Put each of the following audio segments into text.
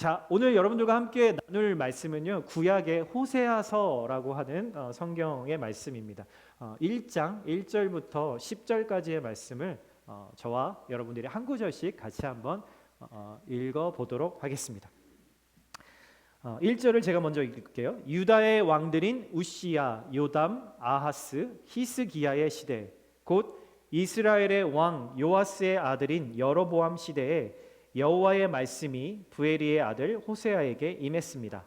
자, 오늘 여러분들과 함께 나눌 말씀은요, 구약의 호세아서라고 하는 성경의 말씀입니다. 1장 1절부터 10절까지의 말씀을 저와 여러분들이 한 구절씩 같이 한번 읽어보도록 하겠습니다. 1절을 제가 먼저 읽을게요. 유다의 왕들인 우시야, 요담, 아하스, 히스기야의 시대, 곧 이스라엘의 왕 요아스의 아들인 여로보암 시대에 여호와의 말씀이 부에리의 아들 호세아에게 임했습니다.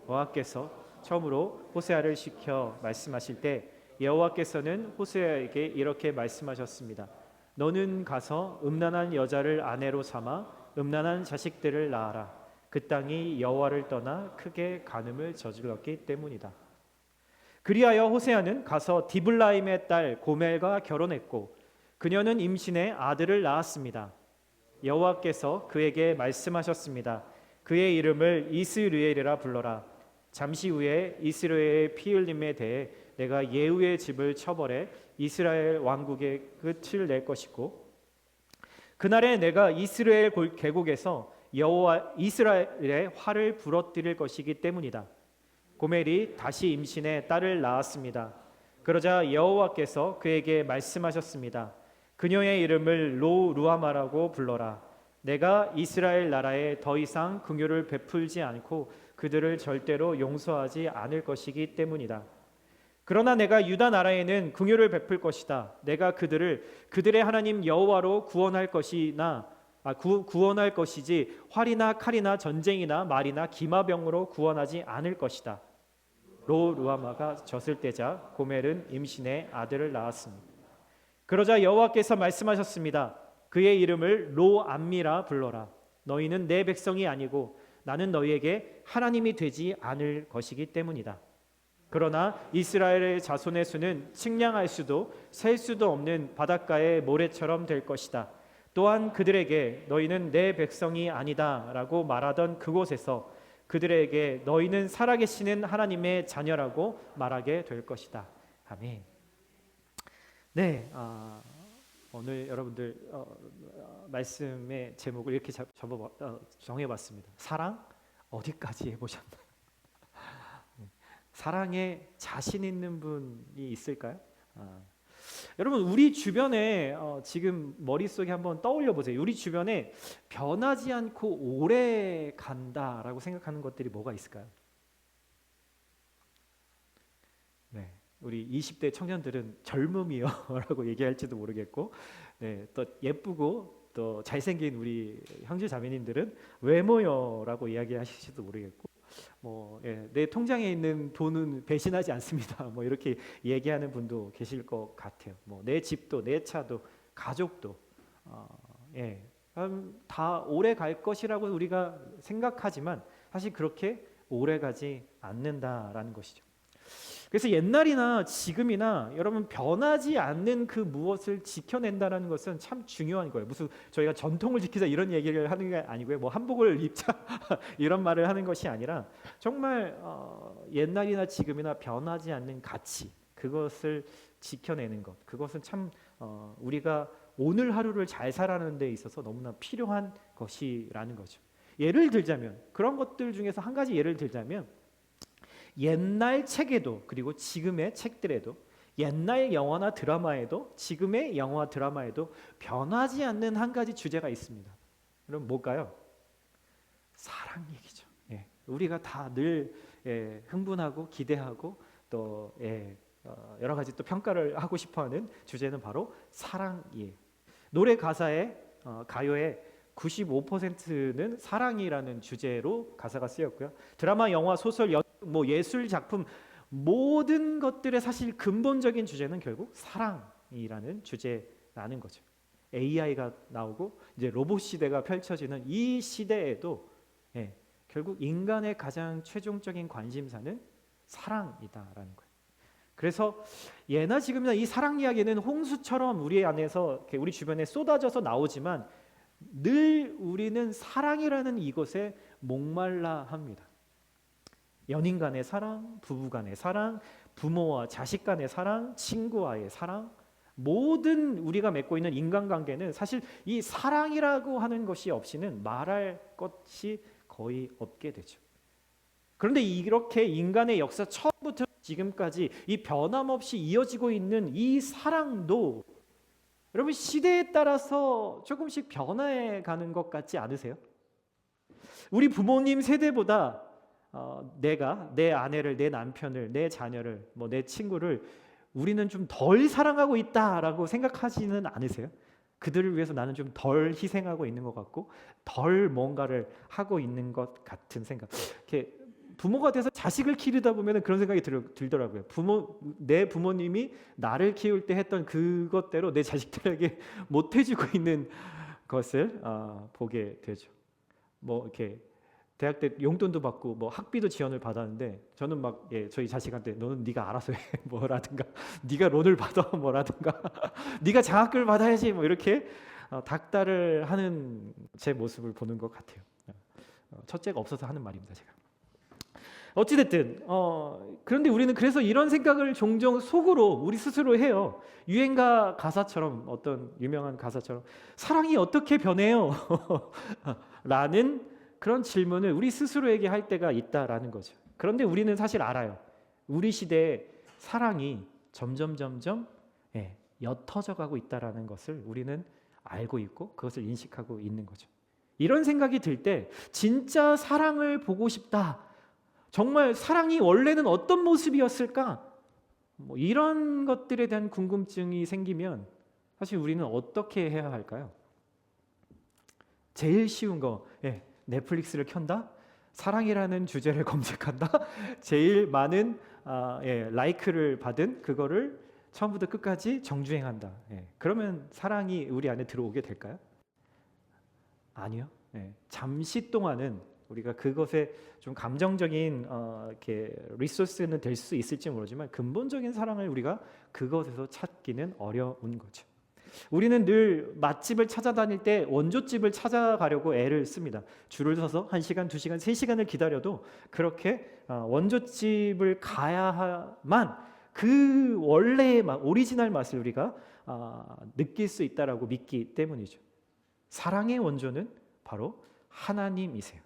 여호와께서 처음으로 호세아를 시켜 말씀하실 때 여호와께서는 호세아에게 이렇게 말씀하셨습니다. 너는 가서 음란한 여자를 아내로 삼아 음란한 자식들을 낳아라. 그 땅이 여호와를 떠나 크게 간음을 저질렀기 때문이다. 그리하여 호세아는 가서 디블라임의 딸 고멜과 결혼했고 그녀는 임신해 아들을 낳았습니다. 여호와께서 그에게 말씀하셨습니다. 그의 이름을 이스르엘이라 불러라. 잠시 후에 이스라엘의 피 흘림에 대해 내가 예후의 집을 처벌해 이스라엘 왕국의 끝을 낼 것이고 그날에 내가 이스라엘 계곡에서 여호와 이스라엘의 화를 부러뜨릴 것이기 때문이다. 고멜이 다시 임신해 딸을 낳았습니다. 그러자 여호와께서 그에게 말씀하셨습니다. 그녀의 이름을 로루아마라고 불러라. 내가 이스라엘 나라에 더 이상 긍휼을 베풀지 않고 그들을 절대로 용서하지 않을 것이기 때문이다. 그러나 내가 유다 나라에는 긍휼을 베풀 것이다. 내가 그들을 그들의 하나님 여호와로 구원할 것이지 활이나 칼이나 전쟁이나 말이나 기마병으로 구원하지 않을 것이다. 로루아마가 젖을 떼자 고멜은 임신해 아들을 낳았습니다. 그러자 여호와께서 말씀하셨습니다. 그의 이름을 로암미라 불러라. 너희는 내 백성이 아니고 나는 너희에게 하나님이 되지 않을 것이기 때문이다. 그러나 이스라엘의 자손의 수는 측량할 수도 셀 수도 없는 바닷가의 모래처럼 될 것이다. 또한 그들에게 너희는 내 백성이 아니다 라고 말하던 그곳에서 그들에게 너희는 살아계시는 하나님의 자녀라고 말하게 될 것이다. 아멘. 네, 오늘 여러분들 말씀의 제목을 이렇게 정해봤습니다. 사랑 어디까지 해보셨나요? 사랑에 자신 있는 분이 있을까요? 여러분 우리 주변에 지금 머릿속에 한번 떠올려 보세요. 우리 주변에 변하지 않고 오래 간다라고 생각하는 것들이 뭐가 있을까요? 네, 우리 20대 청년들은 젊음이요 라고 얘기할지도 모르겠고 네, 또 예쁘고 또 잘생긴 우리 형제 자매님들은 외모요 라고 이야기하실지도 모르겠고 내 통장에 있는 돈은 배신하지 않습니다. 이렇게 얘기하는 분도 계실 것 같아요. 내 집도, 내 차도, 가족도, 다 오래 갈 것이라고 우리가 생각하지만 사실 그렇게 오래 가지 않는다라는 것이죠. 그래서 옛날이나 지금이나 여러분 변하지 않는 그 무엇을 지켜낸다는 것은 참 중요한 거예요. 무슨 저희가 전통을 지키자 이런 얘기를 하는 게 아니고요. 한복을 입자 이런 말을 하는 것이 아니라 정말 옛날이나 지금이나 변하지 않는 가치 그것을 지켜내는 것 그것은 참 우리가 오늘 하루를 잘 살아가는 데 있어서 너무나 필요한 것이라는 거죠. 예를 들자면 그런 것들 중에서 한 가지 예를 들자면 옛날 책에도 그리고 지금의 책들에도 옛날 영화나 드라마에도 지금의 영화 드라마에도 변하지 않는 한 가지 주제가 있습니다. 그럼 뭘까요? 사랑 얘기죠. 우리가 다 늘 흥분하고 기대하고 또 여러 가지 또 평가를 하고 싶어하는 주제는 바로 사랑이에요. 노래 가사에 가요에 95%는 사랑이라는 주제로 가사가 쓰였고요. 드라마, 영화, 소설, 예술 작품 모든 것들의 사실 근본적인 주제는 결국 사랑이라는 주제라는 거죠. AI가 나오고 이제 로봇 시대가 펼쳐지는 이 시대에도 결국 인간의 가장 최종적인 관심사는 사랑이다라는 거예요. 그래서 예나 지금이나 이 사랑 이야기는 홍수처럼 우리 안에서 우리 주변에 쏟아져서 나오지만 늘 우리는 사랑이라는 이것에 목말라 합니다. 연인 간의 사랑, 부부 간의 사랑, 부모와 자식 간의 사랑, 친구와의 사랑, 모든 우리가 맺고 있는 인간관계는 사실 이 사랑이라고 하는 것이 없이는 말할 것이 거의 없게 되죠. 그런데 이렇게 인간의 역사 처음부터 지금까지 이 변함없이 이어지고 있는 이 사랑도 여러분 시대에 따라서 조금씩 변화해 가는 것 같지 않으세요? 우리 부모님 세대보다 내가 내 아내를, 내 남편을, 내 자녀를, 내 친구를 우리는 좀 덜 사랑하고 있다라고 생각하지는 않으세요? 그들을 위해서 나는 좀 덜 희생하고 있는 것 같고 덜 뭔가를 하고 있는 것 같은 생각. 이렇게 부모가 돼서 자식을 기르다 보면 그런 생각이 들더라고요. 내 부모님이 나를 키울 때 했던 그것대로 내 자식들에게 못 해주고 있는 것을 보게 되죠. 이렇게 대학 때 용돈도 받고 학비도 지원을 받았는데 저는 저희 자식한테 너는 네가 알아서 해 뭐라든가 네가 론을 받아 뭐라든가 네가 장학금을 받아야지 이렇게 닥달을 하는 제 모습을 보는 것 같아요. 첫째가 없어서 하는 말입니다, 제가. 어찌됐든 그런데 우리는 그래서 이런 생각을 종종 속으로 우리 스스로 해요. 유행가 가사처럼, 어떤 유명한 가사처럼 사랑이 어떻게 변해요? 라는 그런 질문을 우리 스스로에게 할 때가 있다라는 거죠. 그런데 우리는 사실 알아요. 우리 시대에 사랑이 점점 옅어져 가고 있다라는 것을 우리는 알고 있고 그것을 인식하고 있는 거죠. 이런 생각이 들 때 진짜 사랑을 보고 싶다. 정말 사랑이 원래는 어떤 모습이었을까? 이런 것들에 대한 궁금증이 생기면 사실 우리는 어떻게 해야 할까요? 제일 쉬운 거, 넷플릭스를 켠다, 사랑이라는 주제를 검색한다, 제일 많은 라이크를 받은 그거를 처음부터 끝까지 정주행한다. 그러면 사랑이 우리 안에 들어오게 될까요? 아니요. 잠시 동안은 우리가 그것에 좀 감정적인 이렇게 리소스는 될 수 있을지 모르지만 근본적인 사랑을 우리가 그것에서 찾기는 어려운 거죠. 우리는 늘 맛집을 찾아다닐 때 원조집을 찾아가려고 애를 씁니다. 줄을 서서 1시간, 2시간, 3시간을 기다려도 그렇게 원조집을 가야만 그 원래의 맛, 오리지널 맛을 우리가 느낄 수 있다라고 믿기 때문이죠. 사랑의 원조는 바로 하나님이세요.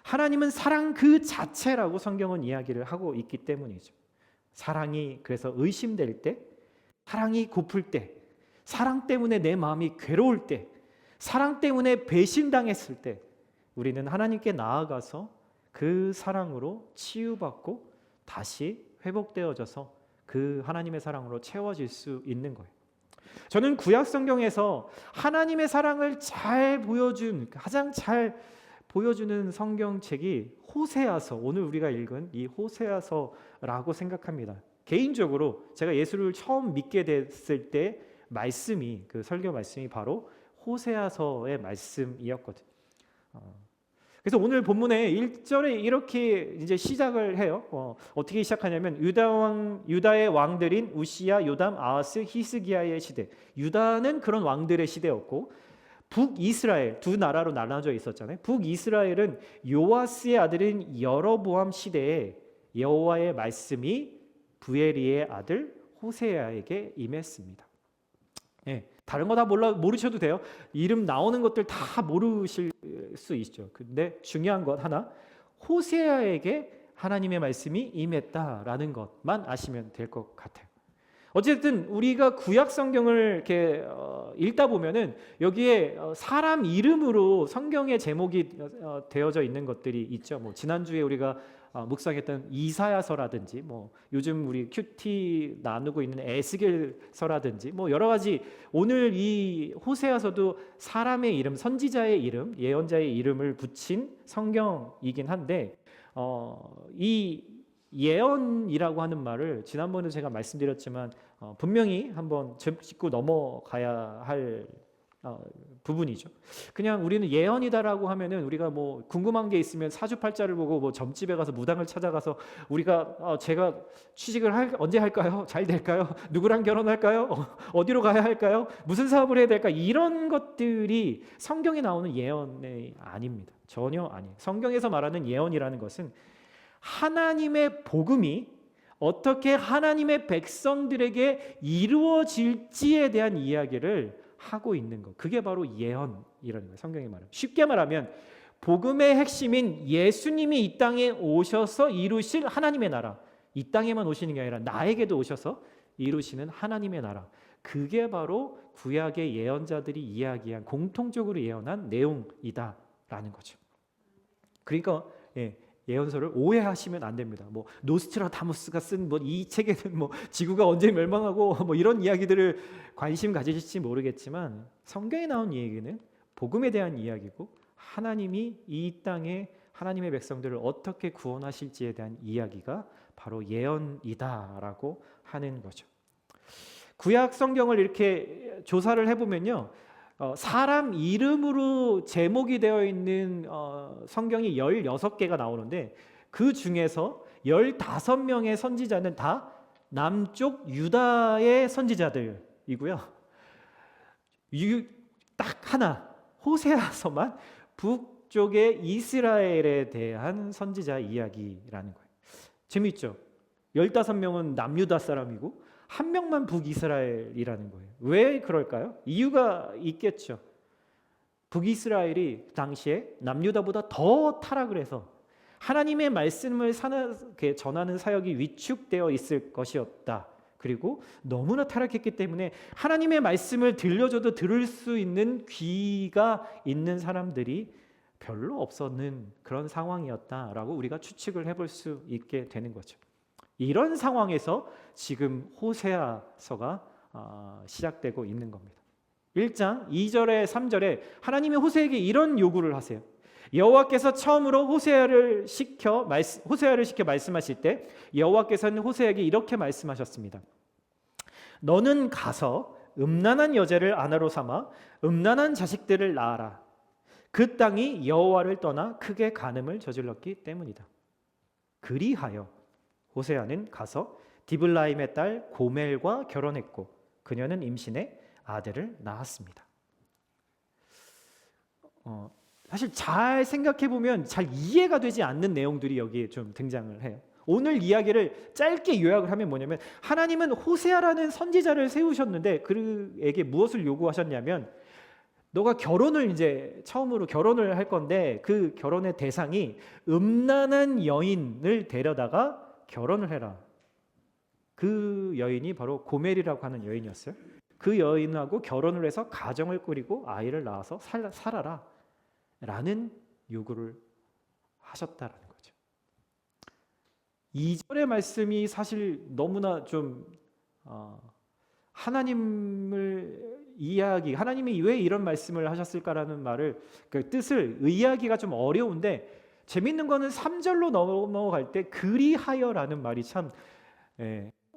하나님은 사랑 그 자체라고 성경은 이야기를 하고 있기 때문이죠. 사랑이 그래서 의심될 때, 사랑이 고플 때, 사랑 때문에 내 마음이 괴로울 때, 사랑 때문에 배신당했을 때 우리는 하나님께 나아가서 그 사랑으로 치유받고 다시 회복되어져서 그 하나님의 사랑으로 채워질 수 있는 거예요. 저는 구약 성경에서 하나님의 사랑을 잘 보여준, 가장 잘 보여주는 성경책이 호세아서, 오늘 우리가 읽은 이 호세아서라고 생각합니다. 개인적으로 제가 예수를 처음 믿게 됐을 때 말씀이, 그 설교 말씀이 바로 호세아서의 말씀이었거든요. 그래서 오늘 본문에 1절에 이렇게 이제 시작을 해요. 어떻게 시작하냐면 유다의 왕들인 우시야, 요담, 아하스, 히스기야의 시대. 유다는 그런 왕들의 시대였고 북이스라엘, 두 나라로 나눠져 있었잖아요. 북이스라엘은 요아스의 아들인 여로보암 시대에 여호와의 말씀이 부에리의 아들 호세아에게 임했습니다. 다른 거 다 모르셔도 돼요. 이름 나오는 것들 다 모르실 수 있죠. 근데 중요한 것 하나, 호세아에게 하나님의 말씀이 임했다라는 것만 아시면 될 것 같아요. 어쨌든 우리가 구약 성경을 이렇게 읽다 보면은 여기에 사람 이름으로 성경의 제목이 되어져 있는 것들이 있죠. 지난주에 우리가 묵상했던 이사야서라든지 요즘 우리 큐티 나누고 있는 에스겔서라든지 여러 가지, 오늘 이 호세아서도 사람의 이름, 선지자의 이름, 예언자의 이름을 붙인 성경이긴 한데 이 예언이라고 하는 말을 지난번에 제가 말씀드렸지만 분명히 한번 짚고 넘어가야 할 부분이죠. 그냥 우리는 예언이다라고 하면은 우리가 궁금한 게 있으면 사주팔자를 보고 점집에 가서 무당을 찾아가서 우리가 제가 취직을 언제 할까요? 잘 될까요? 누구랑 결혼할까요? 어디로 가야 할까요? 무슨 사업을 해야 될까? 이런 것들이 성경에 나오는 예언이 아닙니다. 전혀 아니에요. 성경에서 말하는 예언이라는 것은 하나님의 복음이 어떻게 하나님의 백성들에게 이루어질지에 대한 이야기를 하고 있는 것, 그게 바로 예언이라는 거예요. 성경이 말하면, 쉽게 말하면 복음의 핵심인 예수님이 이 땅에 오셔서 이루실 하나님의 나라, 이 땅에만 오시는 게 아니라 나에게도 오셔서 이루시는 하나님의 나라, 그게 바로 구약의 예언자들이 이야기한, 공통적으로 예언한 내용이다라는 거죠. 그러니까 예언서를 오해하시면 안 됩니다. 뭐 노스트라다무스가 쓴 뭐 이 책에는 뭐 지구가 언제 멸망하고 뭐 이런 이야기들을 관심 가지실지 모르겠지만, 성경에 나온 이 얘기는 복음에 대한 이야기고, 하나님이 이 땅에 하나님의 백성들을 어떻게 구원하실지에 대한 이야기가 바로 예언이다라고 하는 거죠. 구약 성경을 이렇게 조사를 해보면요, 사람 이름으로 제목이 되어 있는 성경이 16개가 나오는데, 그 중에서 15명의 선지자는 다 남쪽 유다의 선지자들이고요, 딱 하나, 호세아서만 북쪽의 이스라엘에 대한 선지자 이야기라는 거예요. 재미있죠? 15명은 남유다 사람이고 1명만 북이스라엘이라는 거예요. 왜 그럴까요? 이유가 있겠죠. 북이스라엘이 그 당시에 남유다보다 더 타락을 해서 하나님의 말씀을 전하는 사역이 위축되어 있을 것이었다. 그리고 너무나 타락했기 때문에 하나님의 말씀을 들려줘도 들을 수 있는 귀가 있는 사람들이 별로 없었는 그런 상황이었다라고 우리가 추측을 해볼 수 있게 되는 거죠. 이런 상황에서 지금 호세아서가 시작되고 있는 겁니다. 1장 2절에 3절에 하나님이 호세에게 이런 요구를 하세요. 여호와께서 처음으로 호세아를 시켜 말씀하실 때 여호와께서는 호세에게 이렇게 말씀하셨습니다. 너는 가서 음란한 여자를 아내로 삼아 음란한 자식들을 낳아라. 그 땅이 여호와를 떠나 크게 간음을 저질렀기 때문이다. 그리하여 호세아는 가서 디블라임의 딸 고멜과 결혼했고 그녀는 임신해 아들을 낳았습니다. 사실 잘 생각해보면 잘 이해가 되지 않는 내용들이 여기에 좀 등장을 해요. 오늘 이야기를 짧게 요약을 하면 뭐냐면, 하나님은 호세아라는 선지자를 세우셨는데 그에게 무엇을 요구하셨냐면, 너가 결혼을 이제 처음으로 결혼을 할 건데 그 결혼의 대상이 음란한 여인을 데려다가 결혼을 해라. 그 여인이 바로 고멜이라고 하는 여인이었어요. 그 여인하고 결혼을 해서 가정을 꾸리고 아이를 낳아서 살아라 라는 요구를 하셨다라는 거죠. 2절의 말씀이 사실 너무나 좀 하나님이 왜 이런 말씀을 하셨을까라는 말을, 그 뜻을 이해하기가 좀 어려운데, 재밌는 거는 3절로 넘어갈 때 그리하여라는 말이 참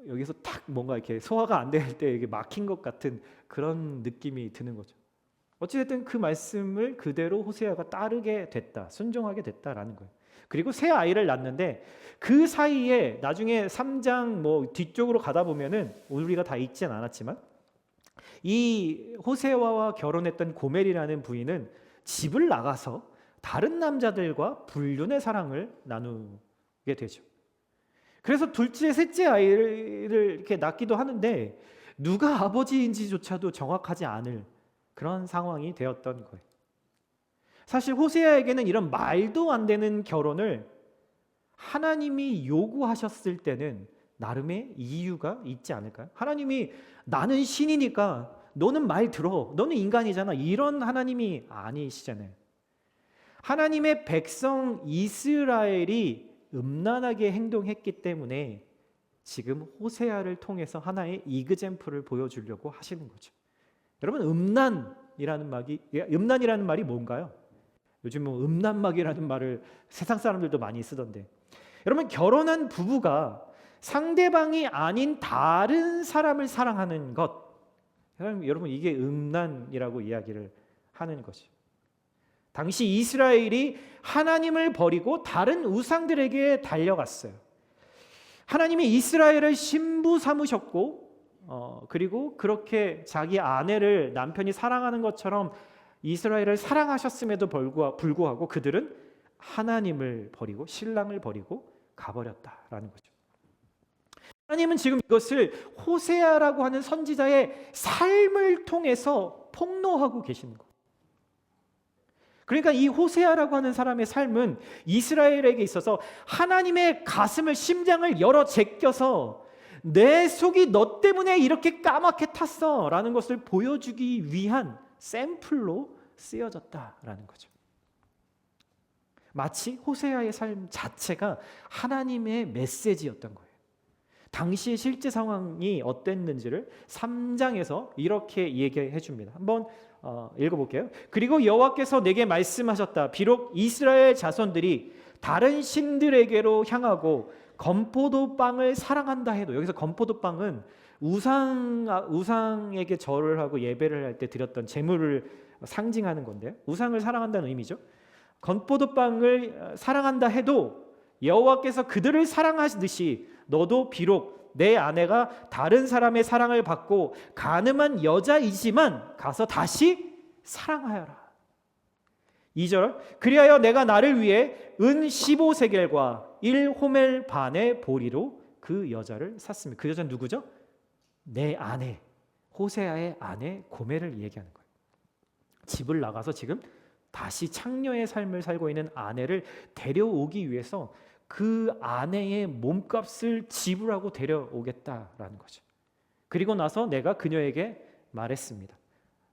여기서 딱 뭔가 이렇게 소화가 안 될 때 이게 막힌 것 같은 그런 느낌이 드는 거죠. 어찌됐든 그 말씀을 그대로 호세아가 따르게 됐다, 순종하게 됐다라는 거예요. 그리고 새 아이를 낳는데 그 사이에 나중에 3장 뭐 뒤쪽으로 가다 보면은 우리가 다 읽진 않았지만, 이 호세아와 결혼했던 고멜이라는 부인은 집을 나가서 다른 남자들과 불륜의 사랑을 나누게 되죠. 그래서 둘째, 셋째 아이를 이렇게 낳기도 하는데 누가 아버지인지조차도 정확하지 않을 그런 상황이 되었던 거예요. 사실 호세아에게는 이런 말도 안 되는 결혼을 하나님이 요구하셨을 때는 나름의 이유가 있지 않을까요? 하나님이 나는 신이니까 너는 말 들어, 너는 인간이잖아, 이런 하나님이 아니시잖아요. 하나님의 백성 이스라엘이 음란하게 행동했기 때문에 지금 호세아를 통해서 하나의 이그젬플을 보여주려고 하시는 거죠. 여러분, 음란이라는 말이 뭔가요? 요즘 뭐 음란막이라는 말을 세상 사람들도 많이 쓰던데, 여러분, 결혼한 부부가 상대방이 아닌 다른 사람을 사랑하는 것, 여러분, 이게 음란이라고 이야기를 하는 것이죠. 당시 이스라엘이 하나님을 버리고 다른 우상들에게 달려갔어요. 하나님이 이스라엘을 신부 삼으셨고, 그리고 그렇게 자기 아내를 남편이 사랑하는 것처럼 이스라엘을 사랑하셨음에도 불구하고 그들은 하나님을 버리고 신랑을 버리고 가버렸다라는 거죠. 하나님은 지금 이것을 호세아라고 하는 선지자의 삶을 통해서 폭로하고 계시는 거예요. 그러니까 이 호세아라고 하는 사람의 삶은 이스라엘에게 있어서 하나님의 가슴을, 심장을 열어 제껴서 내 속이 너 때문에 이렇게 까맣게 탔어 라는 것을 보여주기 위한 샘플로 쓰여졌다라는 거죠. 마치 호세아의 삶 자체가 하나님의 메시지였던 거예요. 당시의 실제 상황이 어땠는지를 3장에서 이렇게 얘기해 줍니다. 한번 읽어볼게요. 그리고 여호와께서 내게 말씀하셨다. 비록 이스라엘 자손들이 다른 신들에게로 향하고 건포도 빵을 사랑한다 해도, 여기서 건포도 빵은 우상에게 절을 하고 예배를 할 때 드렸던 제물을 상징하는 건데요. 우상을 사랑한다는 의미죠. 건포도 빵을 사랑한다 해도 여호와께서 그들을 사랑하시듯이 너도 비록 내 아내가 다른 사람의 사랑을 받고 간음한 여자이지만 가서 다시 사랑하여라. 2절, 그리하여 내가 나를 위해 은 15세겔과 1호멜 반의 보리로 그 여자를 샀습니다. 그 여자는 누구죠? 내 아내, 호세아의 아내 고멜을 얘기하는 거예요. 집을 나가서 지금 다시 창녀의 삶을 살고 있는 아내를 데려오기 위해서 그 아내의 몸값을 지불하고 데려오겠다라는 거죠. 그리고 나서 내가 그녀에게 말했습니다.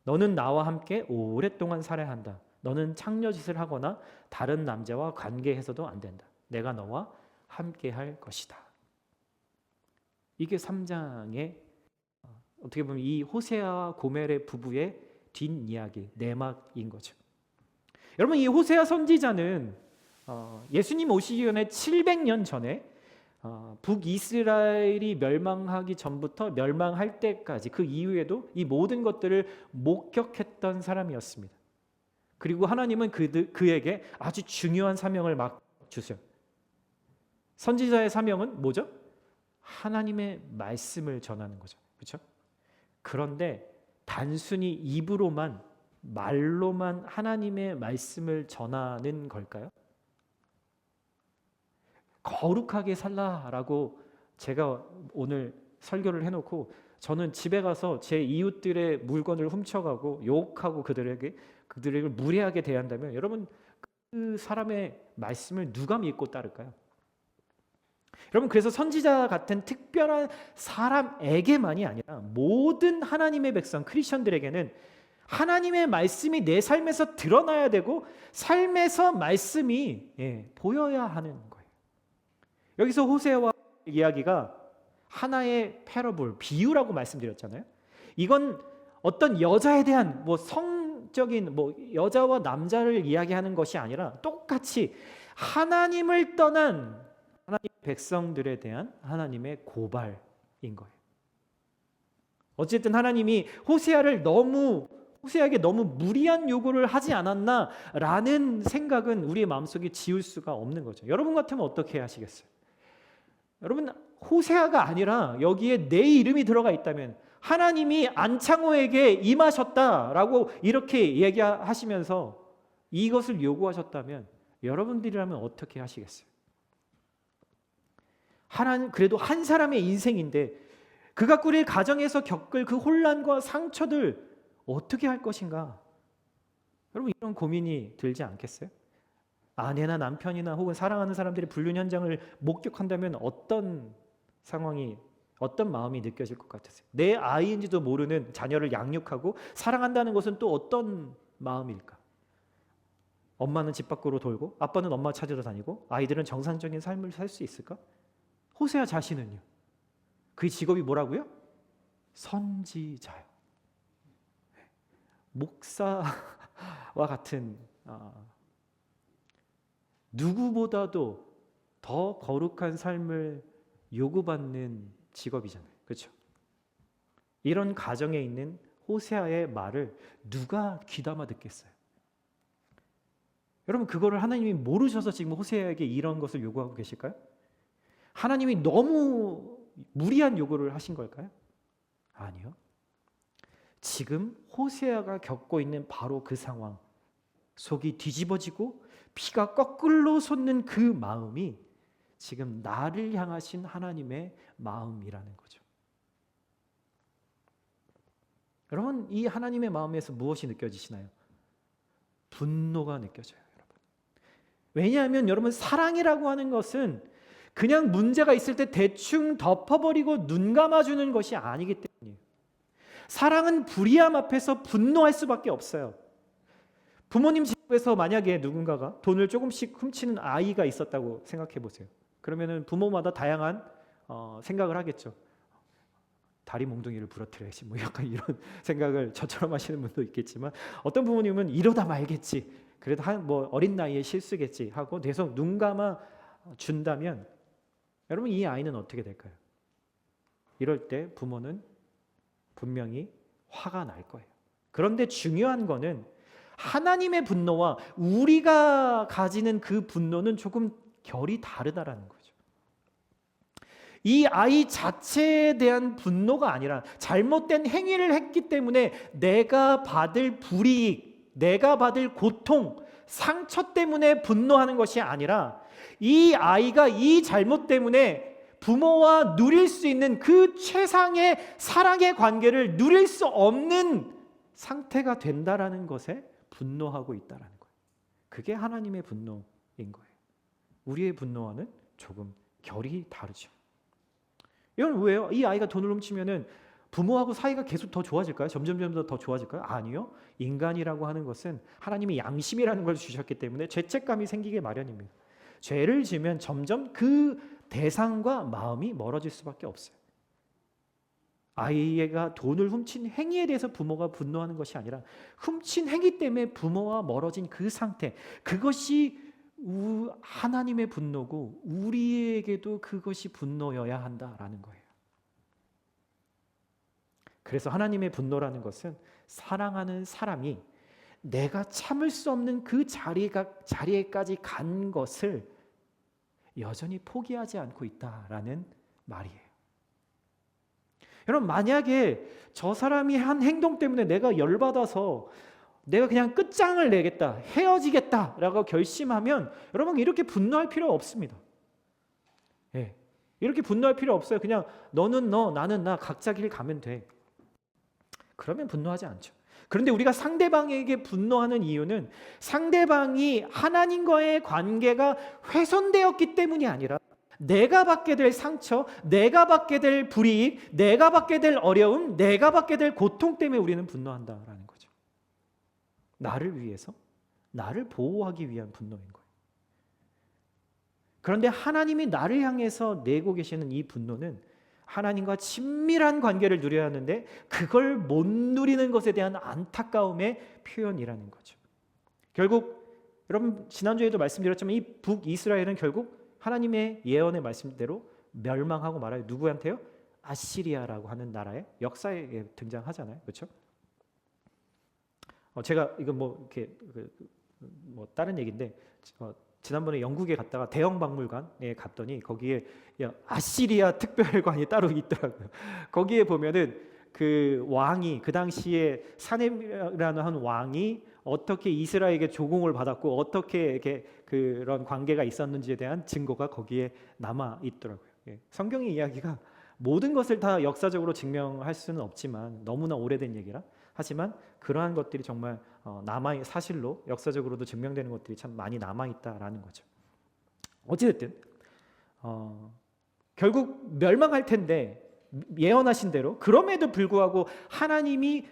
너는 나와 함께 오랫동안 살아야 한다. 너는 창녀짓을 하거나 다른 남자와 관계해서도 안 된다. 내가 너와 함께 할 것이다. 이게 3장의 어떻게 보면 이 호세아와 고멜의 부부의 뒷이야기, 내막인 거죠. 여러분, 이 호세아 선지자는 예수님 오시기 전에 700년 전에 북이스라엘이 멸망하기 전부터 멸망할 때까지 그 이후에도 이 모든 것들을 목격했던 사람이었습니다. 그리고 하나님은 그에게 아주 중요한 사명을 막 주세요. 선지자의 사명은 뭐죠? 하나님의 말씀을 전하는 거죠. 그렇죠? 그런데 단순히 입으로만, 말로만 하나님의 말씀을 전하는 걸까요? 거룩하게 살라라고 제가 오늘 설교를 해놓고 저는 집에 가서 제 이웃들의 물건을 훔쳐가고 욕하고 그들에게 무례하게 대한다면 여러분, 그 사람의 말씀을 누가 믿고 따를까요? 여러분, 그래서 선지자 같은 특별한 사람에게만이 아니라 모든 하나님의 백성 크리스천들에게는 하나님의 말씀이 내 삶에서 드러나야 되고 삶에서 말씀이 보여야 하는 거예요. 여기서 호세아와 이야기가 하나의 패러블, 비유라고 말씀드렸잖아요. 이건 어떤 여자에 대한 성적인 여자와 남자를 이야기하는 것이 아니라 똑같이 하나님을 떠난 하나님 백성들에 대한 하나님의 고발인 거예요. 어쨌든 하나님이 호세아에게 너무 무리한 요구를 하지 않았나라는 생각은 우리의 마음속에 지울 수가 없는 거죠. 여러분 같으면 어떻게 하시겠어요? 여러분, 호세아가 아니라 여기에 내 이름이 들어가 있다면, 하나님이 안창호에게 임하셨다라고 이렇게 얘기하시면서 이것을 요구하셨다면 여러분들이라면 어떻게 하시겠어요? 그래도 한 사람의 인생인데 그가 꾸릴 가정에서 겪을 그 혼란과 상처들 어떻게 할 것인가? 여러분, 이런 고민이 들지 않겠어요? 아내나 남편이나 혹은 사랑하는 사람들이 불륜 현장을 목격한다면 어떤 상황이, 어떤 마음이 느껴질 것 같으세요? 내 아이인지도 모르는 자녀를 양육하고 사랑한다는 것은 또 어떤 마음일까? 엄마는 집 밖으로 돌고 아빠는 엄마 찾으러 다니고 아이들은 정상적인 삶을 살 수 있을까? 호세아 자신은요? 그의 직업이 뭐라고요? 선지자요. 목사와 같은 누구보다도 더 거룩한 삶을 요구받는 직업이잖아요. 그렇죠? 이런 가정에 있는 호세아의 말을 누가 귀담아 듣겠어요? 여러분, 그거를 하나님이 모르셔서 지금 호세아에게 이런 것을 요구하고 계실까요? 하나님이 너무 무리한 요구를 하신 걸까요? 아니요. 지금 호세아가 겪고 있는 바로 그 상황, 속이 뒤집어지고 피가 거꾸로 솟는 그 마음이 지금 나를 향하신 하나님의 마음이라는 거죠. 여러분, 이 하나님의 마음에서 무엇이 느껴지시나요? 분노가 느껴져요, 여러분. 왜냐하면 여러분, 사랑이라고 하는 것은 그냥 문제가 있을 때 대충 덮어버리고 눈 감아주는 것이 아니기 때문이에요. 사랑은 불의함 앞에서 분노할 수밖에 없어요. 부모님 집에서 만약에 누군가가 돈을 조금씩 훔치는 아이가 있었다고 생각해 보세요. 그러면은 부모마다 다양한 생각을 하겠죠. 다리 몽둥이를 부러뜨려야지, 뭐 약간 이런 생각을 저처럼 하시는 분도 있겠지만, 어떤 부모님은 이러다 말겠지, 그래도 뭐 어린 나이에 실수겠지 하고 계속 눈 감아 준다면, 여러분, 이 아이는 어떻게 될까요? 이럴 때 부모는 분명히 화가 날 거예요. 그런데 중요한 거는 하나님의 분노와 우리가 가지는 그 분노는 조금 결이 다르다라는 거죠. 이 아이 자체에 대한 분노가 아니라 잘못된 행위를 했기 때문에 내가 받을 불이익, 내가 받을 고통, 상처 때문에 분노하는 것이 아니라 이 아이가 이 잘못 때문에 부모와 누릴 수 있는 그 최상의 사랑의 관계를 누릴 수 없는 상태가 된다라는 것에 분노하고 있다라는 거예요. 그게 하나님의 분노인 거예요. 우리의 분노와는 조금 결이 다르죠. 이건 왜요? 이 아이가 돈을 훔치면은 부모하고 사이가 계속 더 좋아질까요? 점점 더 좋아질까요? 아니요. 인간이라고 하는 것은 하나님이 양심이라는 걸 주셨기 때문에 죄책감이 생기게 마련입니다. 죄를 지으면 점점 그 대상과 마음이 멀어질 수밖에 없어요. 아이가 돈을 훔친 행위에 대해서 부모가 분노하는 것이 아니라 훔친 행위 때문에 부모와 멀어진 그 상태, 그것이 하나님의 분노고 우리에게도 그것이 분노여야 한다라는 거예요. 그래서 하나님의 분노라는 것은 사랑하는 사람이 내가 참을 수 없는 그 자리에까지 간 것을 여전히 포기하지 않고 있다라는 말이에요. 여러분, 만약에 저 사람이 한 행동 때문에 내가 열받아서 내가 그냥 끝장을 내겠다, 헤어지겠다라고 결심하면 여러분, 이렇게 분노할 필요 없습니다. 예, 이렇게 분노할 필요 없어요. 그냥 너는 너, 나는 나, 각자 길 가면 돼. 그러면 분노하지 않죠. 그런데 우리가 상대방에게 분노하는 이유는 상대방이 하나님과의 관계가 훼손되었기 때문이 아니라 내가 받게 될 상처, 내가 받게 될 불이익, 내가 받게 될 어려움, 내가 받게 될 고통 때문에 우리는 분노한다라는 거죠. 나를 위해서, 나를 보호하기 위한 분노인 거예요. 그런데 하나님이 나를 향해서 내고 계시는 이 분노는 하나님과 친밀한 관계를 누려야 하는데 그걸 못 누리는 것에 대한 안타까움의 표현이라는 거죠. 결국 여러분, 지난주에도 말씀드렸지만 이 북이스라엘은 결국 하나님의 예언의 말씀대로 멸망하고 말아요. 누구한테요? 아시리아라고 하는 나라의 역사에 등장하잖아요. 그렇죠? 제가 이거 뭐 이렇게 뭐 다른 얘기인데 지난번에 영국에 갔다가 대형 박물관에 갔더니 거기에 아시리아 특별관이 따로 있더라고요. 거기에 보면은 그 왕이, 그 당시에 사넴이라는 한 왕이 어떻게 이스라엘에게 조공을 받았고 어떻게 이렇게 그런 관계가 있었는지에 대한 증거가 거기에 남아 있더라고요. 성경의 이야기가 모든 것을 다 역사적으로 증명할 수는 없지만 너무나 오래된 얘기라 하지만 그러한 것들이 정말 사실로 역사적으로도 증명되는 것들이 참 많이 남아 있다라는 거죠. 어찌됐든 결국 멸망할 텐데 예언하신 대로, 그럼에도 불구하고 하나님이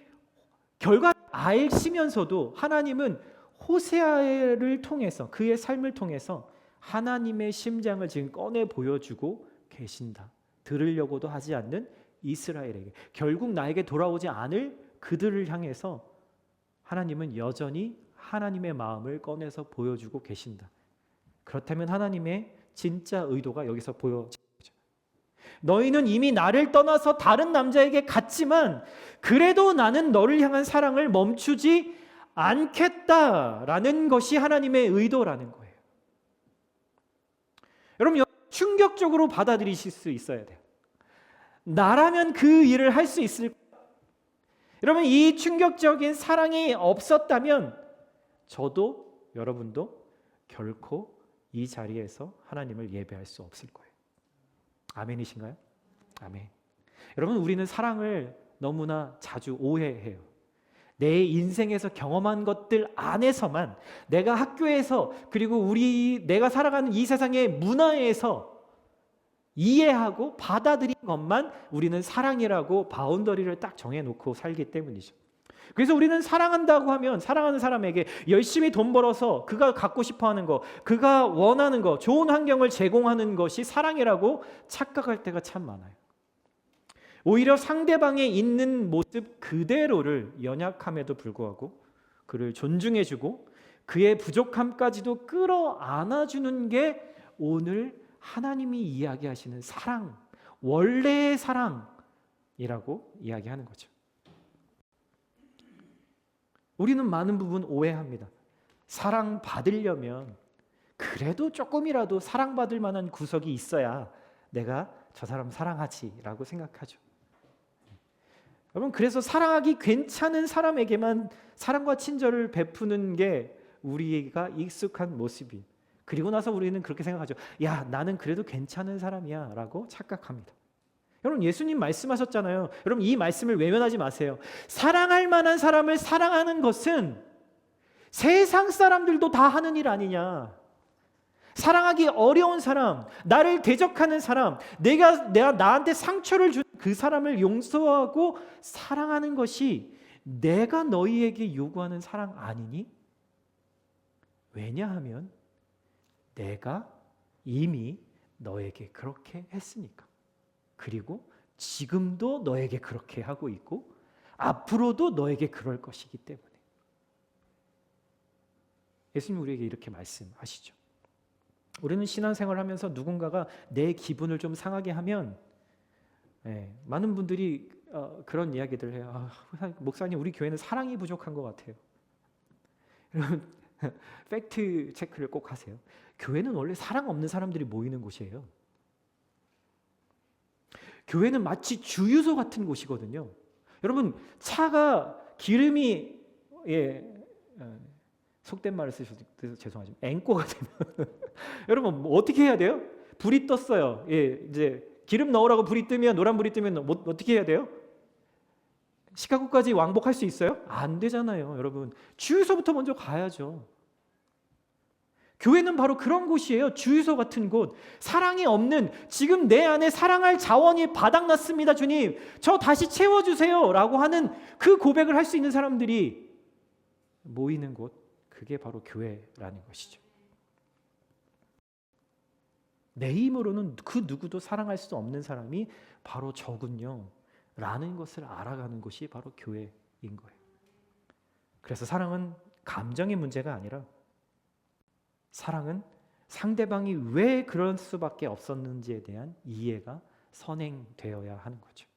결과 아시면서도 하나님은 호세아를 통해서, 그의 삶을 통해서 하나님의 심장을 지금 꺼내 보여주고 계신다. 들으려고도 하지 않는 이스라엘에게, 결국 나에게 돌아오지 않을 그들을 향해서 하나님은 여전히 하나님의 마음을 꺼내서 보여주고 계신다. 그렇다면 하나님의 진짜 의도가 여기서 보여지죠. 너희는 이미 나를 떠나서 다른 남자에게 갔지만 그래도 나는 너를 향한 사랑을 멈추지 않겠다라는 것이 하나님의 의도라는 거예요. 여러분, 충격적으로 받아들이실 수 있어야 돼요. 나라면 그 일을 할 수 있을까? 여러분, 이 충격적인 사랑이 없었다면 저도 여러분도 결코 이 자리에서 하나님을 예배할 수 없을 거예요. 아멘이신가요? 아멘. 여러분, 우리는 사랑을 너무나 자주 오해해요. 내 인생에서 경험한 것들 안에서만, 내가 학교에서, 그리고 내가 살아가는 이 세상의 문화에서 이해하고 받아들인 것만 우리는 사랑이라고 바운더리를 딱 정해놓고 살기 때문이죠. 그래서 우리는 사랑한다고 하면 사랑하는 사람에게 열심히 돈 벌어서 그가 갖고 싶어하는 거, 그가 원하는 거, 좋은 환경을 제공하는 것이 사랑이라고 착각할 때가 참 많아요. 오히려 상대방의 있는 모습 그대로를 연약함에도 불구하고 그를 존중해주고 그의 부족함까지도 끌어안아주는 게 오늘 하나님이 이야기하시는 사랑, 원래의 사랑이라고 이야기하는 거죠. 우리는 많은 부분 오해합니다. 사랑받으려면 그래도 조금이라도 사랑받을 만한 구석이 있어야 내가 저 사람 사랑하지라고 생각하죠. 여러분, 그래서 사랑하기 괜찮은 사람에게만 사랑과 친절을 베푸는 게 우리가 익숙한 모습이. 그리고 나서 우리는 그렇게 생각하죠. 야, 나는 그래도 괜찮은 사람이야 라고 착각합니다. 여러분, 예수님 말씀하셨잖아요. 여러분, 이 말씀을 외면하지 마세요. 사랑할 만한 사람을 사랑하는 것은 세상 사람들도 다 하는 일 아니냐. 사랑하기 어려운 사람, 나를 대적하는 사람, 내가 나한테 상처를 준 그 사람을 용서하고 사랑하는 것이 내가 너희에게 요구하는 사랑 아니니? 왜냐하면 내가 이미 너에게 그렇게 했으니까. 그리고 지금도 너에게 그렇게 하고 있고 앞으로도 너에게 그럴 것이기 때문에. 예수님 우리에게 이렇게 말씀하시죠. 우리는 신앙생활을 하면서 누군가가 내 기분을 좀 상하게 하면 많은 분들이 그런 이야기들을 해요. 목사님, 우리 교회는 사랑이 부족한 것 같아요. 여러분, 팩트 체크를 꼭 하세요. 교회는 원래 사랑 없는 사람들이 모이는 곳이에요. 교회는 마치 주유소 같은 곳이거든요. 여러분, 차가 기름이 속된 말을 쓰셔서 죄송하지만 앵꼬가 되면 여러분 뭐 어떻게 해야 돼요? 불이 떴어요. 이제 기름 넣으라고 불이 뜨면, 노란불이 뜨면 어떻게 해야 돼요? 시카고까지 왕복할 수 있어요? 안 되잖아요. 여러분, 주유소부터 먼저 가야죠. 교회는 바로 그런 곳이에요. 주유소 같은 곳. 사랑이 없는, 지금 내 안에 사랑할 자원이 바닥났습니다, 주님. 저 다시 채워주세요 라고 하는 그 고백을 할 수 있는 사람들이 모이는 곳, 그게 바로 교회라는 것이죠. 내 힘으로는 그 누구도 사랑할 수 없는 사람이 바로 저군요 라는 것을 알아가는 것이 바로 교회인 거예요. 그래서 사랑은 감정의 문제가 아니라 사랑은 상대방이 왜 그럴 수밖에 없었는지에 대한 이해가 선행되어야 하는 거죠.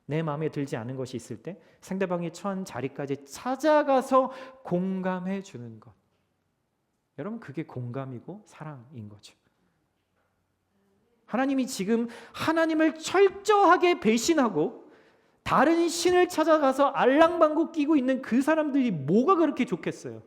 내 마음에 들지 않은 것이 있을 때 상대방이 처한 자리까지 찾아가서 공감해 주는 것. 여러분, 그게 공감이고 사랑인 거죠. 하나님이 지금 하나님을 철저하게 배신하고 다른 신을 찾아가서 알랑방구 끼고 있는 그 사람들이 뭐가 그렇게 좋겠어요?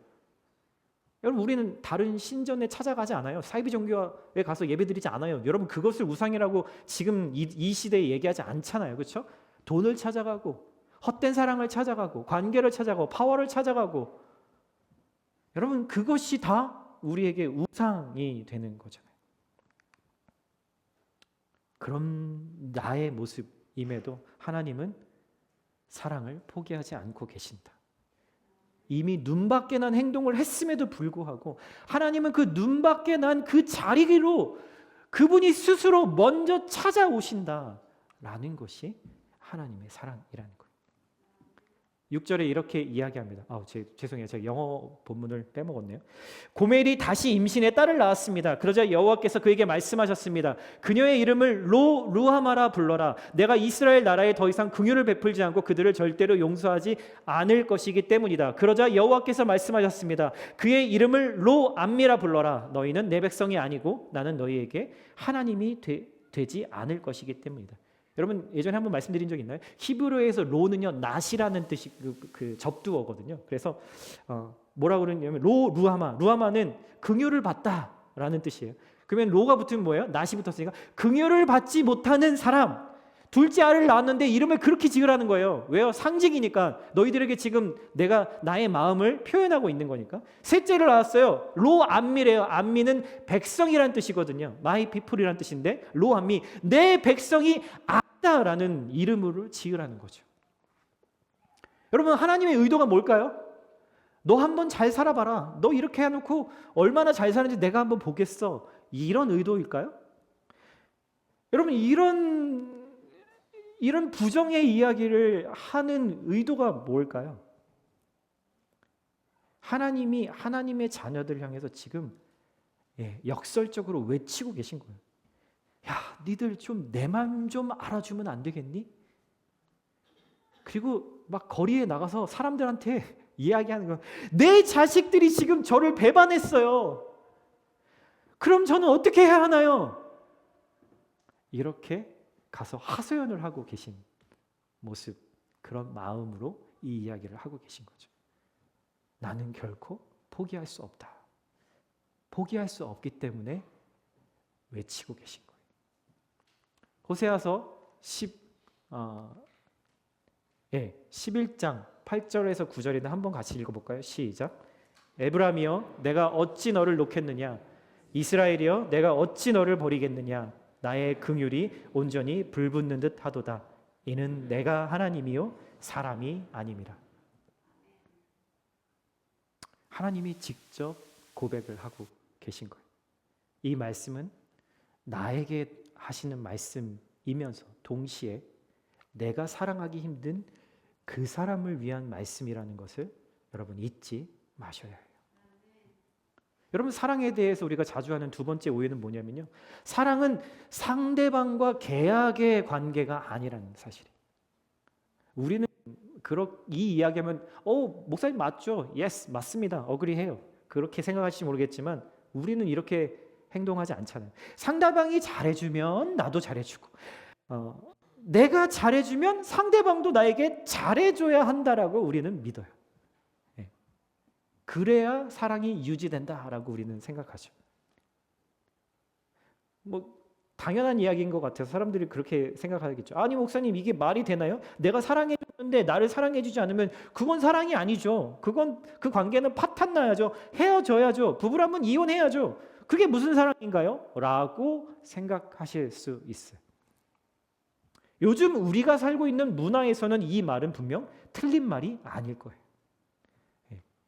여러분, 우리는 다른 신전에 찾아가지 않아요. 사이비 종교에 가서 예배드리지 않아요. 여러분, 그것을 우상이라고 지금 이 시대에 얘기하지 않잖아요. 그렇죠? 돈을 찾아가고 헛된 사랑을 찾아가고 관계를 찾아가고 파워를 찾아가고, 여러분, 그것이 다 우리에게 우상이 되는 거잖아요. 그런 나의 모습임에도 하나님은 사랑을 포기하지 않고 계신다. 이미 눈밖에 난 행동을 했음에도 불구하고 하나님은 그 눈밖에 난 그 자리로 그분이 스스로 먼저 찾아오신다라는 것이 하나님의 사랑이라는 거예요. 6절에 이렇게 이야기합니다. 죄송해요. 제가 영어 본문을 빼먹었네요. 고멜이 다시 임신해 딸을 낳았습니다. 그러자 여호와께서 그에게 말씀하셨습니다. 그녀의 이름을 루하마라 불러라. 내가 이스라엘 나라에 더 이상 긍휼을 베풀지 않고 그들을 절대로 용서하지 않을 것이기 때문이다. 그러자 여호와께서 말씀하셨습니다. 그의 이름을 로암미라 불러라. 너희는 내 백성이 아니고 나는 너희에게 하나님이 되지 않을 것이기 때문이다. 여러분, 예전에 한번 말씀드린 적 있나요? 히브리어에서 로는요, 낫이라는 뜻이 그 접두어거든요. 그래서 뭐라고 그러냐면 루하마는 긍휼을 받다라는 뜻이에요. 그러면 로가 붙으면 뭐예요? 낫이 붙었으니까 긍휼을 받지 못하는 사람, 둘째 아를 낳았는데 이름을 그렇게 지으라는 거예요. 왜요? 상징이니까. 너희들에게 지금 내가 나의 마음을 표현하고 있는 거니까. 셋째를 낳았어요. 로암미래요. 암미는 백성이란 뜻이거든요. My people이란 뜻인데 로암미, 내 백성이 아다라는 이름으로 지으라는 거죠. 여러분, 하나님의 의도가 뭘까요? 너 한번 잘 살아봐라. 너 이렇게 해놓고 얼마나 잘 사는지 내가 한번 보겠어. 이런 의도일까요? 여러분, 이런 부정의 이야기를 하는 의도가 뭘까요? 하나님이 하나님의 자녀들 향해서 지금 역설적으로 외치고 계신 거예요. 야, 니들 좀 내 맘 좀 알아주면 안 되겠니? 그리고 막 거리에 나가서 사람들한테 이야기하는 거예요. 내 자식들이 지금 저를 배반했어요. 그럼 저는 어떻게 해야 하나요? 이렇게 가서 하소연을 하고 계신 모습, 그런 마음으로 이 이야기를 하고 계신 거죠. 나는 결코 포기할 수 없다. 포기할 수 없기 때문에 외치고 계신 거예요. 호세아서 11장 8절에서 9절인데 한번 같이 읽어볼까요? 시작. 에브라임이여 내가 어찌 너를 놓겠느냐, 이스라엘이여 내가 어찌 너를 버리겠느냐, 나의 긍휼이 온전히 불붙는 듯 하도다. 이는 내가 하나님이요 사람이 아님이라. 하나님이 직접 고백을 하고 계신 거예요. 이 말씀은 나에게 하시는 말씀이면서 동시에 내가 사랑하기 힘든 그 사람을 위한 말씀이라는 것을 여러분 잊지 마셔야 해요. 여러분, 사랑에 대해서 우리가 자주 하는 두 번째 오해는 뭐냐면요, 사랑은 상대방과 계약의 관계가 아니라는 사실이에요. 우리는 이 이야기하면 목사님 맞죠? 예스 맞습니다. 어그리해요. 그렇게 생각하실지 모르겠지만 우리는 이렇게 행동하지 않잖아요. 상대방이 잘해주면 나도 잘해주고, 내가 잘해주면 상대방도 나에게 잘해줘야 한다라고 우리는 믿어요. 그래야 사랑이 유지된다라고 우리는 생각하죠. 당연한 이야기인 것 같아서 사람들이 그렇게 생각하겠죠. 아니 목사님, 이게 말이 되나요? 내가 사랑해줬는데 나를 사랑해주지 않으면 그건 사랑이 아니죠. 그 관계는 파탄 나야죠. 헤어져야죠. 부부라면 이혼해야죠. 그게 무슨 사랑인가요? 라고 생각하실 수 있어요. 요즘 우리가 살고 있는 문화에서는 이 말은 분명 틀린 말이 아닐 거예요.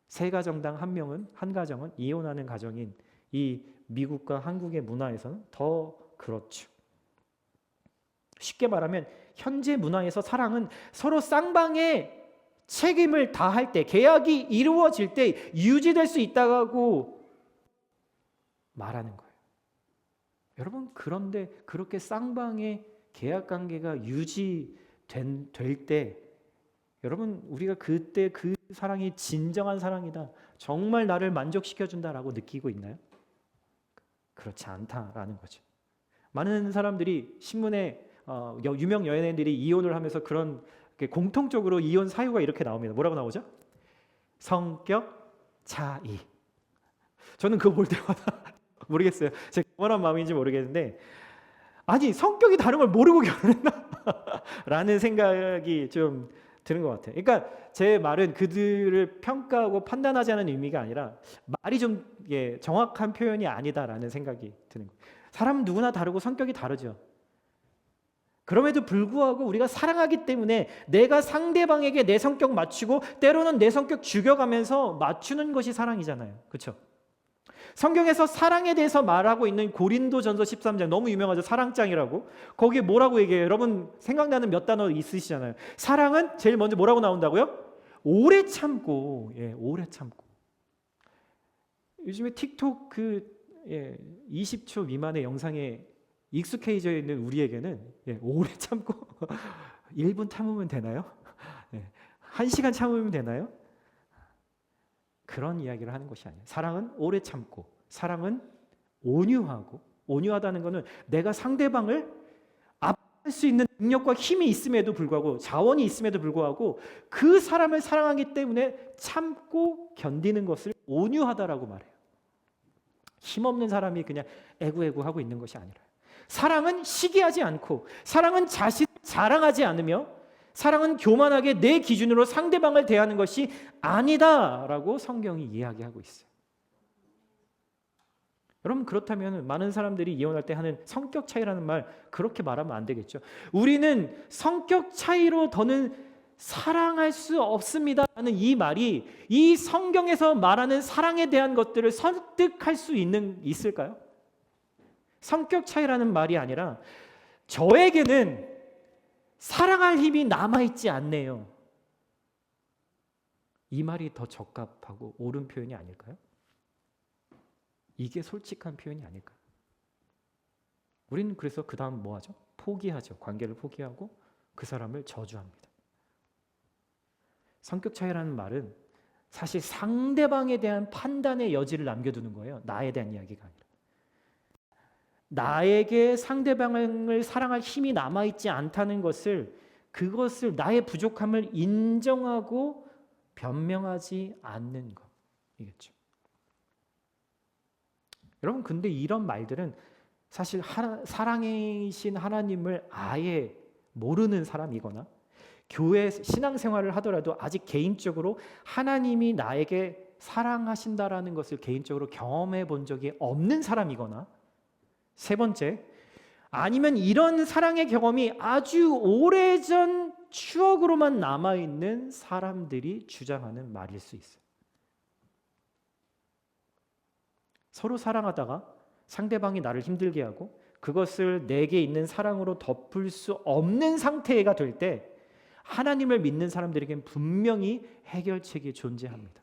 세 가정당 한 가정은 이혼하는 가정인 이 미국과 한국의 문화에서는 더 그렇죠. 쉽게 말하면 현재 문화에서 사랑은 서로 쌍방의 책임을 다할 때, 계약이 이루어질 때 유지될 수 있다고 말하는 거예요. 여러분, 그런데 그렇게 쌍방의 계약 관계가 유지될 때, 여러분, 우리가 그때 그 사랑이 진정한 사랑이다, 정말 나를 만족시켜준다라고 느끼고 있나요? 그렇지 않다라는 거죠. 많은 사람들이 신문에 유명 연예인들이 이혼을 하면서 그런 공통적으로 이혼 사유가 이렇게 나옵니다. 뭐라고 나오죠? 성격 차이. 저는 그거 볼 때마다 모르겠어요. 제가 그만한 마음인지 모르겠는데, 아니 성격이 다른 걸 모르고 결혼했나? 라는 생각이 좀 드는 것 같아요. 그러니까 제 말은 그들을 평가하고 판단하지 않은 의미가 아니라 말이 좀 정확한 표현이 아니다라는 생각이 드는 거예요. 사람은 누구나 다르고 성격이 다르죠. 그럼에도 불구하고 우리가 사랑하기 때문에 내가 상대방에게 내 성격 맞추고 때로는 내 성격 죽여가면서 맞추는 것이 사랑이잖아요. 그렇죠? 성경에서 사랑에 대해서 말하고 있는 고린도전서 13장, 너무 유명하죠. 사랑장이라고. 거기에 뭐라고 얘기해요? 여러분 생각나는 몇 단어 있으시잖아요. 사랑은 제일 먼저 뭐라고 나온다고요? 오래 참고. 오래 참고. 요즘에 틱톡 20초 미만의 영상에 익숙해져 있는 우리에게는 오래 참고 1분 참으면 되나요? 1시간 참으면 되나요? 그런 이야기를 하는 것이 아니에요. 사랑은 오래 참고, 사랑은 온유하고, 온유하다는 것은 내가 상대방을 압할 수 있는 능력과 힘이 있음에도 불구하고, 자원이 있음에도 불구하고 그 사람을 사랑하기 때문에 참고 견디는 것을 온유하다라고 말해요. 힘없는 사람이 그냥 애구애구 하고 있는 것이 아니라, 사랑은 시기하지 않고, 사랑은 자신을 자랑하지 않으며 사랑은 교만하게 내 기준으로 상대방을 대하는 것이 아니다라고 성경이 이야기하고 있어요. 여러분, 그렇다면 많은 사람들이 이혼할 때 하는 성격 차이라는 말, 그렇게 말하면 안 되겠죠. 우리는 성격 차이로 더는 사랑할 수 없습니다라는 이 말이 이 성경에서 말하는 사랑에 대한 것들을 설득할 수 있을까요? 성격 차이라는 말이 아니라 저에게는 사랑할 힘이 남아있지 않네요. 이 말이 더 적합하고 옳은 표현이 아닐까요? 이게 솔직한 표현이 아닐까요? 우리는 그래서 그 다음 뭐 하죠? 포기하죠. 관계를 포기하고 그 사람을 저주합니다. 성격 차이라는 말은 사실 상대방에 대한 판단의 여지를 남겨두는 거예요. 나에 대한 이야기가 아니라. 나에게 상대방을 사랑할 힘이 남아있지 않다는 것을, 그것을, 나의 부족함을 인정하고 변명하지 않는 것이겠죠. 여러분, 근데 이런 말들은 사실 사랑이신 하나님을 아예 모르는 사람이거나 교회 신앙생활을 하더라도 아직 개인적으로 하나님이 나에게 사랑하신다라는 것을 개인적으로 경험해 본 적이 없는 사람이거나, 세 번째, 아니면 이런 사랑의 경험이 아주 오래전 추억으로만 남아있는 사람들이 주장하는 말일 수 있어요. 서로 사랑하다가 상대방이 나를 힘들게 하고 그것을 내게 있는 사랑으로 덮을 수 없는 상태가 될 때 하나님을 믿는 사람들에게는 분명히 해결책이 존재합니다.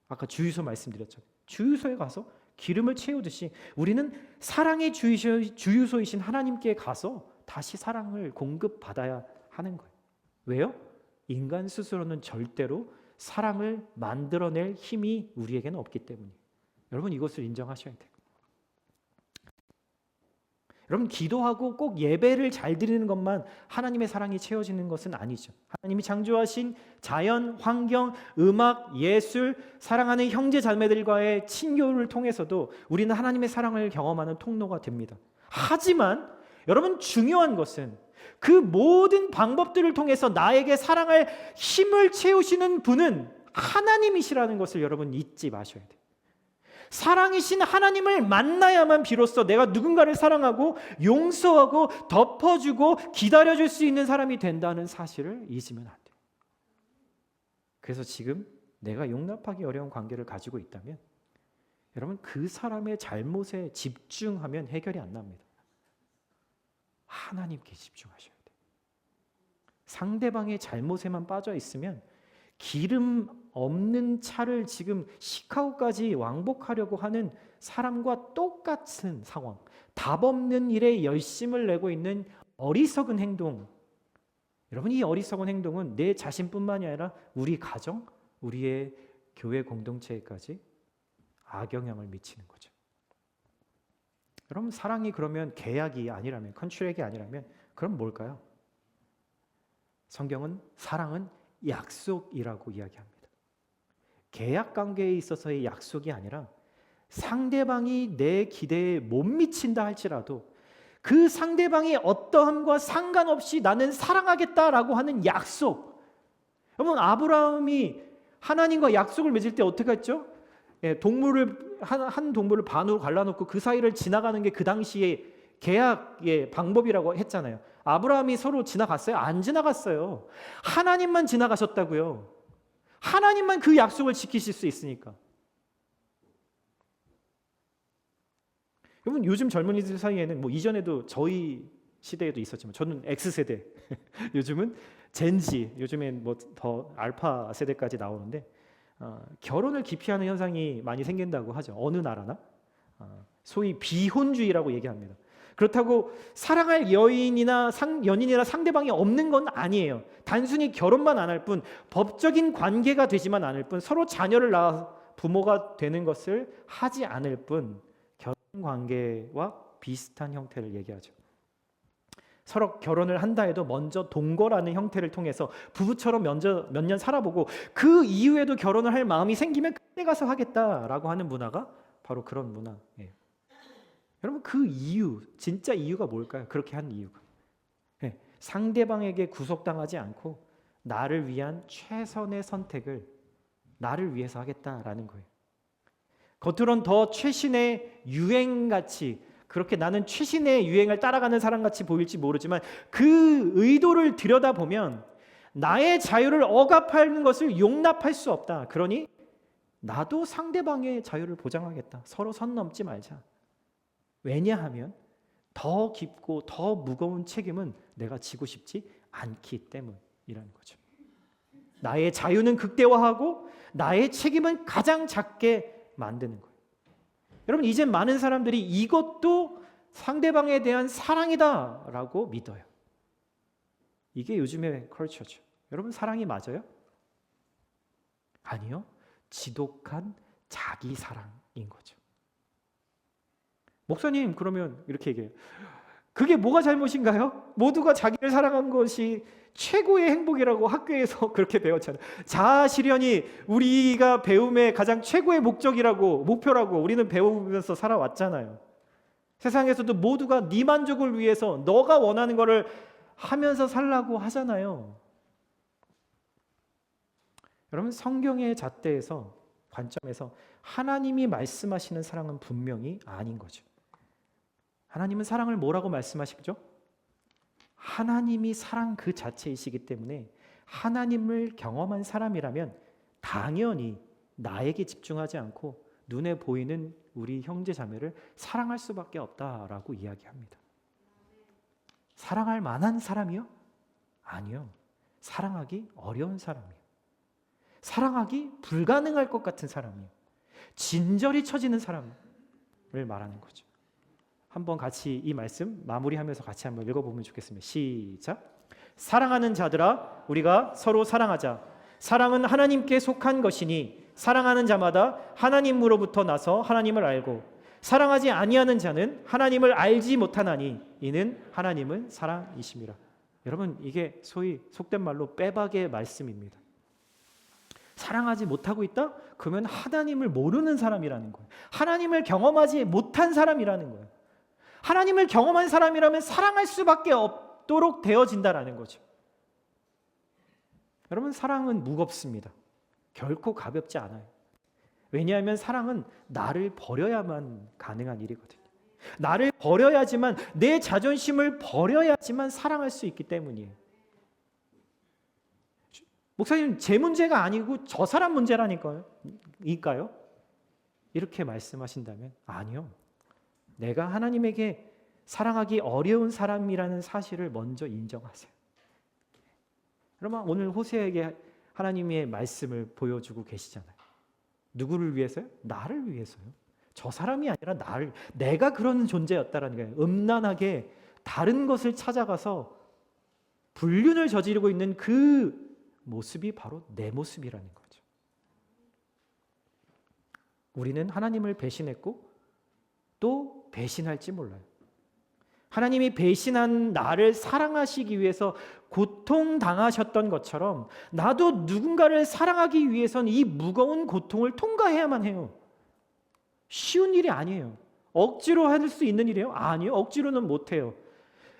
아까 주유소 말씀드렸죠. 주유소에 가서 기름을 채우듯이 우리는 사랑의 주유소이신 하나님께 가서 다시 사랑을 공급받아야 하는 거예요. 왜요? 인간 스스로는 절대로 사랑을 만들어낼 힘이 우리에게는 없기 때문이에요. 여러분, 이것을 인정하셔야 돼요. 여러분, 기도하고 꼭 예배를 잘 드리는 것만 하나님의 사랑이 채워지는 것은 아니죠. 하나님이 창조하신 자연, 환경, 음악, 예술, 사랑하는 형제 자매들과의 친교를 통해서도 우리는 하나님의 사랑을 경험하는 통로가 됩니다. 하지만 여러분, 중요한 것은 그 모든 방법들을 통해서 나에게 사랑할 힘을 채우시는 분은 하나님이시라는 것을 여러분 잊지 마셔야 돼요. 사랑이신 하나님을 만나야만 비로소 내가 누군가를 사랑하고 용서하고 덮어주고 기다려줄 수 있는 사람이 된다는 사실을 잊으면 안 돼요. 그래서 지금 내가 용납하기 어려운 관계를 가지고 있다면 여러분, 그 사람의 잘못에 집중하면 해결이 안 납니다. 하나님께 집중하셔야 돼요. 상대방의 잘못에만 빠져 있으면 기름 없는 차를 지금 시카고까지 왕복하려고 하는 사람과 똑같은 상황, 답 없는 일에 열심을 내고 있는 어리석은 행동. 여러분, 이 어리석은 행동은 내 자신뿐만이 아니라 우리 가정, 우리의 교회 공동체에까지 악영향을 미치는 거죠. 여러분, 사랑이 그러면 계약이 아니라면, 컨트랙이 아니라면 그럼 뭘까요? 성경은 사랑은 약속이라고 이야기합니다. 계약 관계에 있어서의 약속이 아니라 상대방이 내 기대에 못 미친다 할지라도 그 상대방이 어떠함과 상관없이 나는 사랑하겠다라고 하는 약속. 여러분, 아브라함이 하나님과 약속을 맺을 때 어떻게 했죠? 한 동물을 반으로 갈라놓고 그 사이를 지나가는 게 그 당시에 계약의 방법이라고 했잖아요. 아브라함이 서로 지나갔어요? 안 지나갔어요. 하나님만 지나가셨다고요. 하나님만 그 약속을 지키실 수 있으니까. 여러분, 요즘 젊은이들 사이에는 뭐 이전에도 저희 시대에도 있었지만 저는 X세대, 요즘은 젠지, 요즘엔 뭐 더 알파 세대까지 나오는데 결혼을 기피하는 현상이 많이 생긴다고 하죠. 어느 나라나 소위 비혼주의라고 얘기합니다. 그렇다고 사랑할 연인이나 상대방이 없는 건 아니에요. 단순히 결혼만 안 할 뿐, 법적인 관계가 되지만 않을 뿐, 서로 자녀를 낳아 부모가 되는 것을 하지 않을 뿐, 결혼 관계와 비슷한 형태를 얘기하죠. 서로 결혼을 한다 해도 먼저 동거라는 형태를 통해서 부부처럼 몇 년 살아보고 그 이후에도 결혼을 할 마음이 생기면 그때 가서 하겠다라고 하는 문화가 바로 그런 문화예요. 여러분, 그 이유, 진짜 이유가 뭘까요? 그렇게 한 이유가. 네. 상대방에게 구속당하지 않고 나를 위한 최선의 선택을 나를 위해서 하겠다라는 거예요. 겉으론 더 최신의 유행같이, 그렇게 나는 최신의 유행을 따라가는 사람같이 보일지 모르지만 그 의도를 들여다보면 나의 자유를 억압하는 것을 용납할 수 없다. 그러니 나도 상대방의 자유를 보장하겠다. 서로 선 넘지 말자. 왜냐하면 더 깊고 더 무거운 책임은 내가 지고 싶지 않기 때문이라는 거죠. 나의 자유는 극대화하고 나의 책임은 가장 작게 만드는 거예요. 여러분, 이제 많은 사람들이 이것도 상대방에 대한 사랑이다라고 믿어요. 이게 요즘의 컬처죠. 여러분, 사랑이 맞아요? 아니요. 지독한 자기 사랑인 거죠. 목사님, 그러면 이렇게 얘기해요. 그게 뭐가 잘못인가요? 모두가 자기를 사랑한 것이 최고의 행복이라고 학교에서 그렇게 배웠잖아요. 자아 실현이 우리가 배움의 가장 최고의 목적이라고, 목표라고 우리는 배우면서 살아왔잖아요. 세상에서도 모두가 네 만족을 위해서 너가 원하는 거를 하면서 살라고 하잖아요. 여러분, 성경의 잣대에서, 관점에서 하나님이 말씀하시는 사랑은 분명히 아닌 거죠. 하나님은 사랑을 뭐라고 말씀하시죠? 하나님이 사랑 그 자체이시기 때문에 하나님을 경험한 사람이라면 당연히 나에게 집중하지 않고 눈에 보이는 우리 형제 자매를 사랑할 수밖에 없다라고 이야기합니다. 사랑할 만한 사람이요? 아니요. 사랑하기 어려운 사람이요. 사랑하기 불가능할 것 같은 사람이요. 진절이 처지는 사람을 말하는 거죠. 한번 같이 이 말씀 마무리하면서 같이 한번 읽어보면 좋겠습니다. 시작. 사랑하는 자들아, 우리가 서로 사랑하자. 사랑은 하나님께 속한 것이니 사랑하는 자마다 하나님으로부터 나서 하나님을 알고 사랑하지 아니하는 자는 하나님을 알지 못하나니 이는 하나님은 사랑이심이라. 여러분, 이게 소위 속된 말로 빼박의 말씀입니다. 사랑하지 못하고 있다? 그러면 하나님을 모르는 사람이라는 거예요. 하나님을 경험하지 못한 사람이라는 거예요. 하나님을 경험한 사람이라면 사랑할 수밖에 없도록 되어진다라는 거죠. 여러분, 사랑은 무겁습니다. 결코 가볍지 않아요. 왜냐하면 사랑은 나를 버려야만 가능한 일이거든요. 나를 버려야지만, 내 자존심을 버려야지만 사랑할 수 있기 때문이에요. 목사님, 제 문제가 아니고 저 사람 문제라니까요? 이렇게 말씀하신다면 아니요. 내가 하나님에게 사랑하기 어려운 사람이라는 사실을 먼저 인정하세요. 여러분, 오늘 호세에게 하나님의 말씀을 보여주고 계시잖아요. 누구를 위해서요? 나를 위해서요. 저 사람이 아니라 나를, 내가 그런 존재였다라는 거예요. 음란하게 다른 것을 찾아가서 불륜을 저지르고 있는 그 모습이 바로 내 모습이라는 거죠. 우리는 하나님을 배신했고 또 배신할지 몰라요. 하나님이 배신한 나를 사랑하시기 위해서 고통당하셨던 것처럼 나도 누군가를 사랑하기 위해서는 이 무거운 고통을 통과해야만 해요. 쉬운 일이 아니에요. 억지로 할 수 있는 일이에요? 아니요. 억지로는 못해요.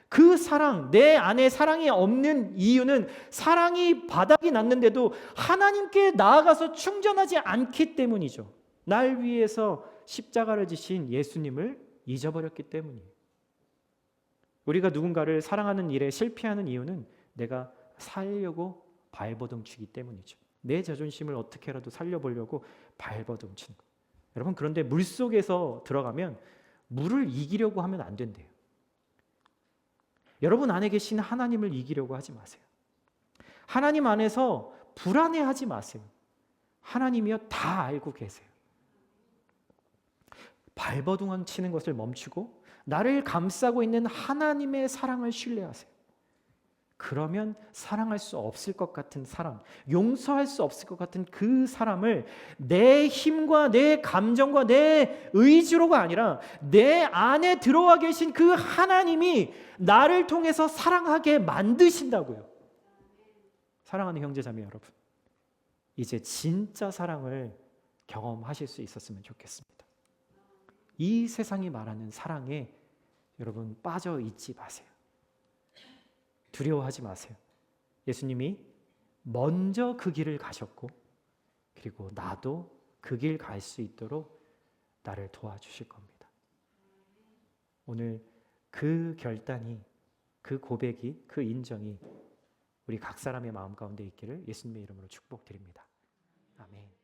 그 사랑, 내 안에 사랑이 없는 이유는 사랑이 바닥이 났는데도 하나님께 나아가서 충전하지 않기 때문이죠. 날 위해서 십자가를 지신 예수님을 잊어버렸기 때문이에요. 우리가 누군가를 사랑하는 일에 실패하는 이유는 내가 살려고 발버둥치기 때문이죠. 내 자존심을 어떻게라도 살려보려고 발버둥치는 거예요. 여러분, 그런데 물속에서 들어가면 물을 이기려고 하면 안 된대요. 여러분 안에 계신 하나님을 이기려고 하지 마세요. 하나님 안에서 불안해하지 마세요. 하나님이요 다 알고 계세요. 발버둥 치는 것을 멈추고 나를 감싸고 있는 하나님의 사랑을 신뢰하세요. 그러면 사랑할 수 없을 것 같은 사람, 용서할 수 없을 것 같은 그 사람을 내 힘과 내 감정과 내 의지로가 아니라 내 안에 들어와 계신 그 하나님이 나를 통해서 사랑하게 만드신다고요. 사랑하는 형제자매 여러분, 이제 진짜 사랑을 경험하실 수 있었으면 좋겠습니다. 이 세상이 말하는 사랑에 여러분 빠져 있지 마세요. 두려워하지 마세요. 예수님이 먼저 그 길을 가셨고 그리고 나도 그 길 갈 수 있도록 나를 도와주실 겁니다. 오늘 그 결단이, 그 고백이, 그 인정이 우리 각 사람의 마음 가운데 있기를 예수님의 이름으로 축복드립니다. 아멘.